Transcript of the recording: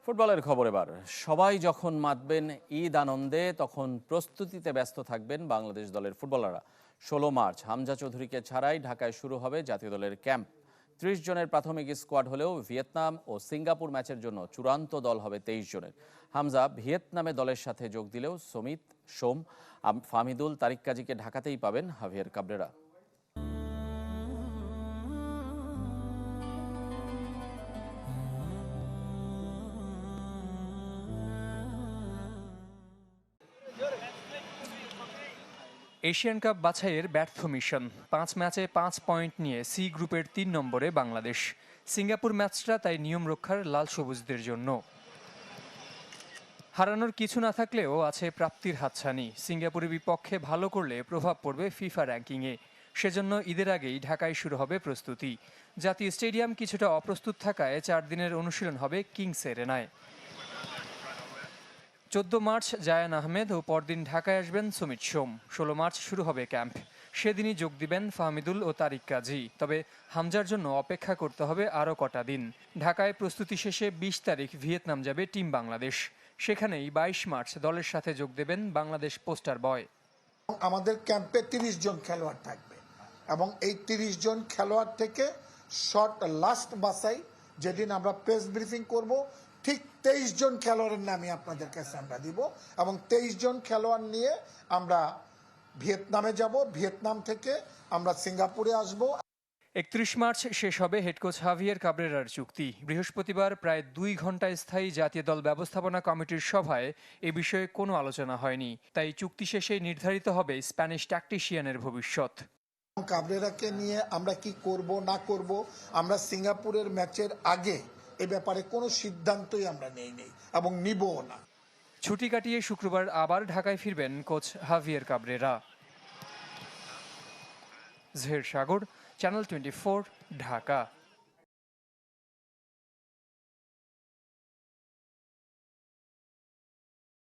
ফুটবলের খবর এবার। সবাই যখন মাতবেন ঈদ আনন্দে, তখন প্রস্তুতিতে ব্যস্ত থাকবেন বাংলাদেশ দলের ফুটবলাররা। ১৬ মার্চ হামজা চৌধুরীকে ছাড়াই ঢাকায় শুরু হবে জাতীয় দলের ক্যাম্প। ৩০ জনের প্রাথমিক স্কোয়াড হলেও ভিয়েতনাম ও সিঙ্গাপুর ম্যাচের জন্য চূড়ান্ত দল হবে ২৩ জনের। হামজা ভিয়েতনামে দলের সাথে যোগ দিলেও সমিত, সোম, ফাহমিদুল, তারিক কাজীকে ঢাকাতেই পাবেন হাভিয়ের কাবরেরা। এশিয়ান কাপ বাছাইয়ের ব্যর্থ মিশন। ৫ ম্যাচে ৫ পয়েন্ট নিয়ে সি গ্রুপের ৩ নম্বরে বাংলাদেশ। সিঙ্গাপুর ম্যাচটা তাই নিয়ম রক্ষার লাল সবুজদের জন্য। হারানোর কিছু না থাকলেও আছে প্রাপ্তির হাতছানি। সিঙ্গাপুরের বিপক্ষে ভালো করলে প্রভাব পড়বে ফিফা র্যাঙ্কিংয়ে। সেজন্য ঈদের আগেই ঢাকায় শুরু হবে প্রস্তুতি। জাতীয় স্টেডিয়াম কিছুটা অপ্রস্তুত থাকায় ৪ দিনের অনুশীলন হবে কিংস এরেনায়। ১৪ মার্চ জায়ান আহমেদ ও পরদিন ঢাকায় আসবেন সমিত, সোম। ১৬ মার্চ শুরু হবে ক্যাম্প। সেদিনই যোগ দিবেন ফাহমিদুল ও তারিক কাজী। তবে হামজার জন্য অপেক্ষা করতে হবে আরও কটা দিন। ঢাকায় প্রস্তুতি শেষে ২০ তারিখ ভিয়েতনাম যাবে টিম বাংলাদেশ। সেখানেই ২২ মার্চ দলের সাথে যোগ দেবেন বাংলাদেশ পোস্টার বয়। আমাদের ক্যাম্পে ৩০ জন খেলোয়াড় থাকবে এবং এই ৩০ জন খেলোয়াড় থেকে শর্ট লাস্ট বাছাই যেদিন আমরা প্রেস ব্রিফিং করব, ঠিক ২৩ জন খেলোয়াড়ের নামই আপনাদের কাছে আমরা দিব এবং ২৩ জন খেলোয়াড় নিয়ে আমরা ভিয়েতনামে যাব। ভিয়েতনাম থেকে আমরা সিঙ্গাপুরে আসব। ৩১ মার্চ শেষ হবে হেড কোচ হাভিয়ের কাবরেরার চুক্তি। বৃহস্পতিবার প্রায় ২ ঘন্টা স্থায়ী জাতীয় দল ব্যবস্থাপনা কমিটির সভায় এ বিষয়ে কোনো আলোচনা হয়নি। তাই চুক্তি শেষে নির্ধারিত হবে স্প্যানিশ ট্যাকটিশিয়ানের ভবিষ্যৎ। কাবরেরাকে নিয়ে আমরা কি করব না করব, আমরা সিঙ্গাপুরের ম্যাচের আগে এ ব্যাপারে কোনো সিদ্ধান্তই আমরা নেই এবং নিবও না। ছুটি কাটিয়ে শুক্রবার আবার ঢাকায় ফিরবেন কোচ হাভিয়ের কাবরেরা। জহের সাগর, চ্যানেল 24, ঢাকা।